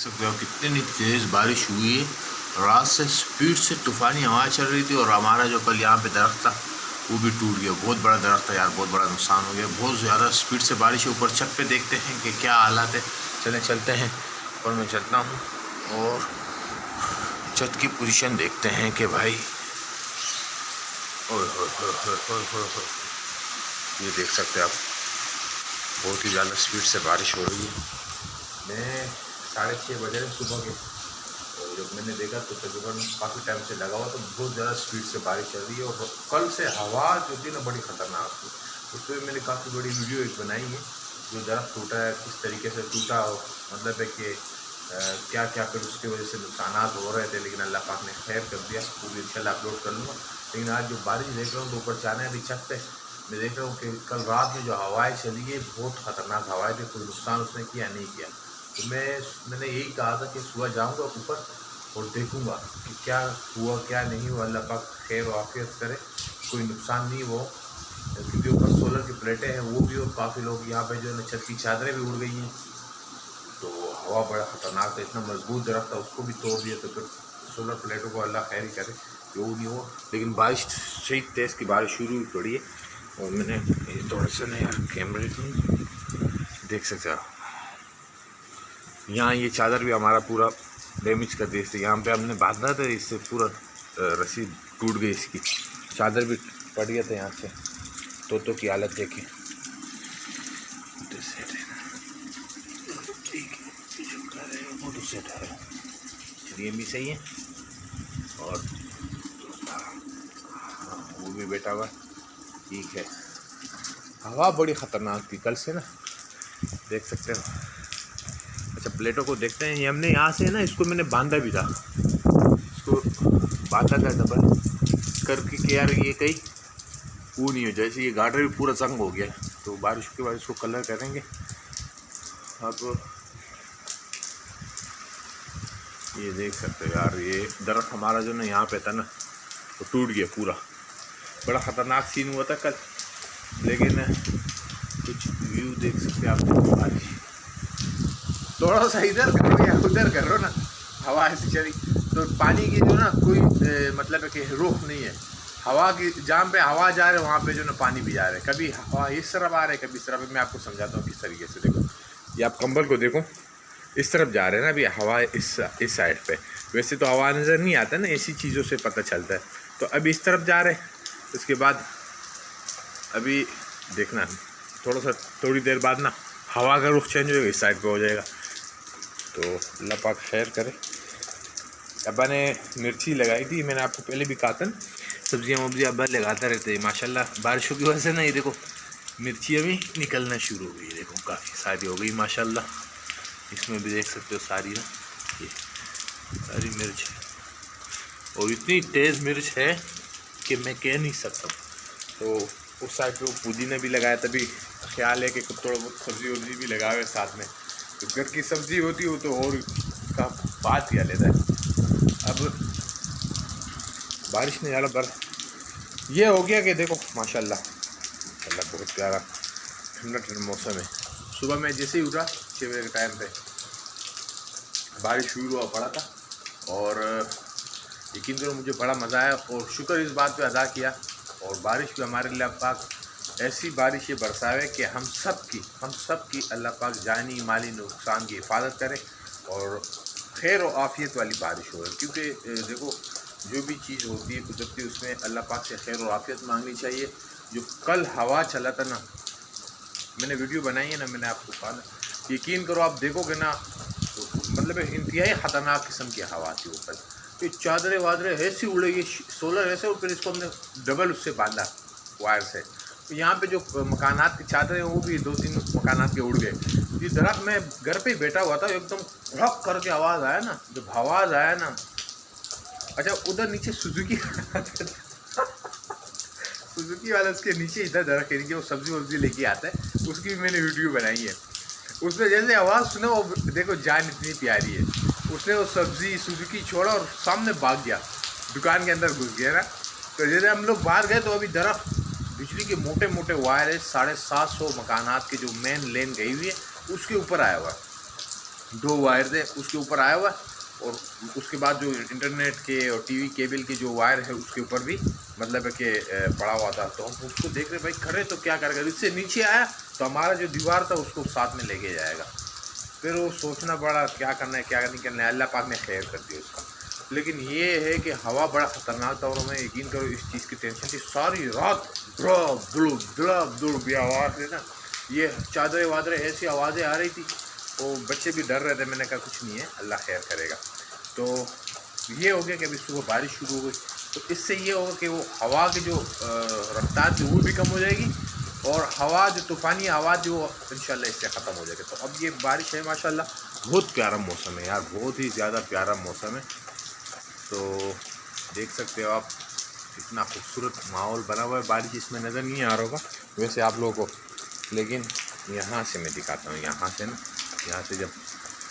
सकते हो कितनी तेज़ बारिश हुई है। रात से स्पीड से तूफ़ानी हवा चल रही थी और हमारा जो कल यहाँ पे दरख्त था वो भी टूट गया। बहुत बड़ा दरख्त था यार, बहुत बड़ा नुकसान हो गया। बहुत ज़्यादा स्पीड से बारिश है। ऊपर छत पे देखते हैं कि क्या हालात है। चलते हैं और मैं चलता हूँ और छत की पोजीशन देखते हैं कि भाई ओए ये देख सकते हैं आप, बहुत ही ज़्यादा स्पीड से बारिश हो रही है। मैं 6:30 बजे सुबह के, तो जब मैंने देखा तो तकरीबन काफ़ी टाइम से लगा हुआ, तो बहुत ज़्यादा स्पीड से बारिश चल रही है। और कल से हवा जो थी ना बड़ी ख़तरनाक थी। उस पर मैंने काफ़ी बड़ी वीडियो एक बनाई है, जो दरख्त टूटा है, किस तरीके से टूटा, मतलब है कि क्या क्या फिर उसकी वजह से नुकसान हो रहे थे, लेकिन अल्लाह पाक ने खैर कर दिया। वो भी इंशाल्लाह अपलोड कर लूँगा। लेकिन आज जो बारिश देख रहा हूँ तो ऊपर जाने अभी छत पे मैं देख रहा हूँ कि कल रात में जो हवाएं चली है बहुत ख़तरनाक हवाएं थी। कोई नुकसान उसने किया नहीं किया। तो मैंने यही कहा था कि सुबह जाऊँगा ऊपर और देखूँगा कि क्या हुआ क्या नहीं हुआ। अल्लाह पाक खैर और आफियत करे, कोई नुकसान नहीं हो। क्योंकि ऊपर सोलर की प्लेटें हैं वो भी, और काफ़ी लोग यहाँ पे जो है छत की चादरें भी उड़ गई हैं। तो हवा बड़ा ख़तरनाक था, इतना मजबूत दरख्त था, उसको भी तोड़ दिया। तो फिर सोलर प्लेटों को अल्लाह खैर ही करे, जो नहीं हो। लेकिन बारिश से ही तेज़ की बारिश शुरू हुई पड़ी है। और मैंने ये थोड़ा सा ना यार कैमरे देख सकते हो, यहाँ ये चादर भी हमारा पूरा डैमेज कर दिया। इससे यहाँ पे हमने बांधा था, इससे पूरा रस्सी टूट गई, इसकी चादर भी पड़ गया था यहाँ से। तो की हालत देखिए, फोटो सेट है, ये भी सही है। और वो भी बैठा हुआ ठीक है। हवा बड़ी ख़तरनाक थी कल से ना, देख सकते हो। अच्छा प्लेटों को देखते हैं। ये हमने यहाँ से ना, इसको मैंने बांधा भी था, इसको बांधा था डबल करके कि यार ये कहीं वो नहीं हो। जैसे ये गार्डर भी पूरा जंग हो गया, तो बारिश के बाद इसको कलर करेंगे। अब ये देख सकते हो यार, ये दरख्त हमारा जो ना यहाँ पे था ना वो टूट गया पूरा। बड़ा ख़तरनाक सीन हुआ था कल। लेकिन कुछ व्यू देख सकते हैं आप। बारिश थोड़ा सा इधर करो या उधर करो ना, हवा ऐसी चली तो पानी की जो ना कोई मतलब है कि रुख नहीं है। हवा की जहाँ पे हवा जा रहा है वहाँ पे जो ना पानी भी जा रहा है। कभी हवा इस तरफ आ रहा है, कभी इस तरफ। मैं आपको समझाता हूँ किस तरीके से। देखो ये आप कंबल को देखो, इस तरफ जा रहे हैं ना अभी हवा, इस साइड पे। वैसे तो हवा नज़र नहीं आता ना, ऐसी चीज़ों से पता चलता है। तो अभी इस तरफ जा रहे हैं, उसके बाद अभी देखना थोड़ी देर बाद ना हवा का रुख चेंज होगा, इस साइड पे हो जाएगा। तो अल्लाह पाक खैर करे। अब्बा ने मिर्ची लगाई थी, मैंने आपको पहले भी कहा था, सब्जियाँ वब्जियाँ अब्बा लगाता रहते हैं। माशाल्लाह बारिशों की वजह से ना ये देखो मिर्ची अभी निकलना शुरू हो गई। देखो काफ़ी सारी हो गई माशाल्लाह। इसमें भी देख सकते हो सारी ना, ये सारी मिर्च है। और इतनी तेज़ मिर्च है कि मैं कह नहीं सकता। तो उस साइड पे वो पुदीना भी लगाया, तभी ख्याल है कि थोड़ा बहुत सब्ज़ी वब्जी भी लगा हुआ है साथ में। तो घर की सब्ज़ी होती हो तो और उसका बात ही अलग है। अब बारिश ने ज़्यादा ये हो गया कि देखो माशाल्लाह बहुत प्यारा ठंडा ठंडा मौसम है। सुबह में जैसे ही उठा 6 बजे के टाइम पे बारिश शुरू हुआ पड़ा था, और यकीन करो मुझे बड़ा मज़ा आया। और शुक्र इस बात पे अदा किया। और बारिश भी हमारे लिए पाक ऐसी बारिश ये बरसावे कि हम सब की अल्लाह पाक जानी माली नुकसान की हिफाजत करे और खैर और आफियत वाली बारिश हो। क्योंकि देखो जो भी चीज़ होती है कुदरती, उसमें अल्लाह पाक से खैर और आफियत मांगनी चाहिए। जो कल हवा चला था ना, मैंने वीडियो बनाई है ना, मैंने आपको कहा ना, यकीन करो आप देखोगे ना, तो मतलब इंतहाई ख़तरनाक किस्म की हवा थी ऊपर। तो चादरें वादरें ऐसी उड़ेगी, सोलर ऐसे, और फिर इसको हमने डबल उससे बांधा वायर से। तो यहाँ पे जो मकानात की चादरें हैं वो भी 2-3 मकानात के उड़ गए। ये दरख्त में घर पे ही बैठा हुआ था, एकदम खड़क करके आवाज़ आया ना, जब आवाज़ आया ना। अच्छा उधर नीचे सुजुकी सुजुकी वाला उसके नीचे इधर दरख्त के नीचे वो सब्ज़ी वब्जी लेके आता है, उसकी भी मैंने वीडियो बनाई है। उसने जैसे आवाज़ सुना, वो देखो जान इतनी प्यारी है, उसने वो सब्ज़ी सुजुकी छोड़ा और सामने भाग गया, दुकान के अंदर घुस गया ना। तो जैसे हम लोग बाहर गए तो अभी दरख्त बिजली के मोटे मोटे वायर है, 750 मकानात के जो मेन लेन गई हुई है उसके ऊपर आया हुआ है। 2 वायर थे उसके ऊपर आया हुआ, और उसके बाद जो इंटरनेट के और टीवी केबल के जो वायर है उसके ऊपर भी मतलब है कि पड़ा हुआ था। तो हम उसको देख रहे भाई खड़े तो क्या करेगा, इससे नीचे आया तो हमारा जो दीवार था उसको साथ में लेके जाएगा। फिर वो सोचना पड़ा क्या करना है क्या नहीं करना है, अल्लाह पाक ने खैर कर दिया उसका। लेकिन ये है कि हवा बड़ा ख़तरनाक था, और हमें यकीन करो इस चीज़ की टेंशन थी सारी रात, ड्रब दुड़ भी आवाज़ है ना, ये चादरें वादरें ऐसी आवाज़ें आ रही थी, तो बच्चे भी डर रहे थे। मैंने कहा कुछ नहीं है, अल्लाह खैर करेगा। तो ये हो गया कि अभी सुबह बारिश शुरू हो गई, तो इससे ये होगा कि वो हवा की जो रफ्तार थी वो भी कम हो जाएगी, और हवा जो तूफ़ानी आवाज़ जो इंशाल्लाह इससे ख़त्म हो जाएगी। तो अब ये बारिश है माशाल्लाह, बहुत प्यारा मौसम है यार, बहुत ही ज़्यादा प्यारा मौसम है। तो देख सकते हो आप कितना खूबसूरत माहौल बना हुआ है। बारिश इसमें नज़र नहीं आ रहा होगा वैसे आप लोगों को, लेकिन यहाँ से मैं दिखाता हूँ, यहाँ से ना, यहाँ से जब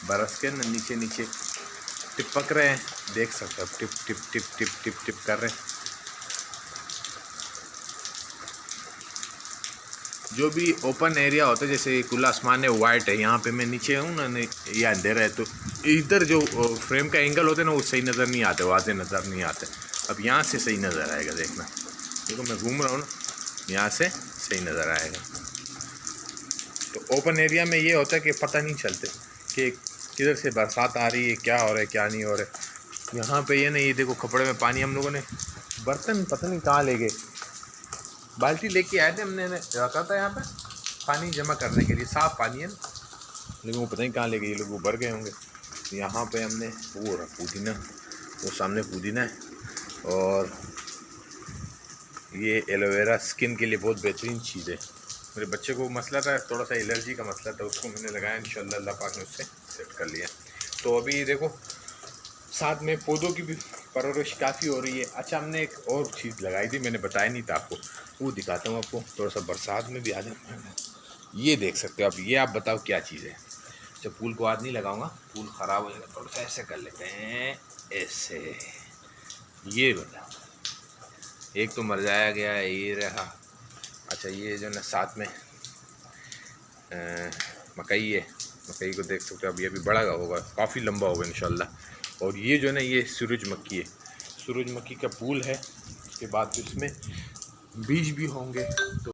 बरस के ना नीचे नीचे टिपक रहे हैं, देख सकते हो tip tip tip tip tip tip कर रहे हैं। जो भी ओपन एरिया होता है जैसे खुला आसमान है, वाइट है, यहाँ पे मैं नीचे हूँ ना, ये अंधेरा है, तो इधर जो फ्रेम का एंगल होता है ना वो सही नज़र नहीं आते, वाज़े नज़र नहीं आते। अब यहाँ से सही नज़र आएगा, देखना देखो मैं घूम रहा हूँ ना, यहाँ से सही नज़र आएगा। तो ओपन एरिया में ये होता है कि पता नहीं चलते कि किधर से बरसात आ रही है, क्या हो रहा है क्या नहीं हो रहा है। यहाँ पे ये नहीं, ये देखो कपड़े में पानी, हम लोगों ने बर्तन पता नहीं कहाँ ले गए, बाल्टी लेके आए थे हमने, रखा था यहाँ पे पानी जमा करने के लिए, साफ़ पानी है ना, लेकिन वो पता नहीं कहाँ ले गए, ये लोग भर गए होंगे। यहाँ पे हमने वो रखा पुदीना, वो सामने पुदीना है, और ये एलोवेरा स्किन के लिए बहुत बेहतरीन चीज़ है। मेरे बच्चे को मसला था, थोड़ा सा एलर्जी का मसला था, उसको मैंने लगाया, इंशाल्लाह अल्लाह पाक ने उससे सेट कर लिया। तो अभी देखो साथ में पौधों की भी परवरिश काफ़ी हो रही है। अच्छा हमने एक और चीज़ लगाई थी, मैंने बताया नहीं था आपको, वो दिखाता हूँ आपको, थोड़ा सा बरसात में भी आ जाए। ये देख सकते हो आप, ये आप बताओ क्या चीज़ है। जब फूल को हाथ नहीं लगाऊंगा, फूल ख़राब हो जाएगा, थोड़ा सा ऐसे कर लेते हैं, ऐसे, ये बताओ, एक तो मर जाया गया है, ये रहा। अच्छा ये जो ना साथ में मकई है, मकई को देख सकते हो, अभी अभी बड़ा होगा, काफ़ी लंबा होगा इंशाल्लाह। और ये जो ना ये सूरजमुखी है, सूरजमुखी का फूल है, उसके बाद इसमें बीज भी होंगे। तो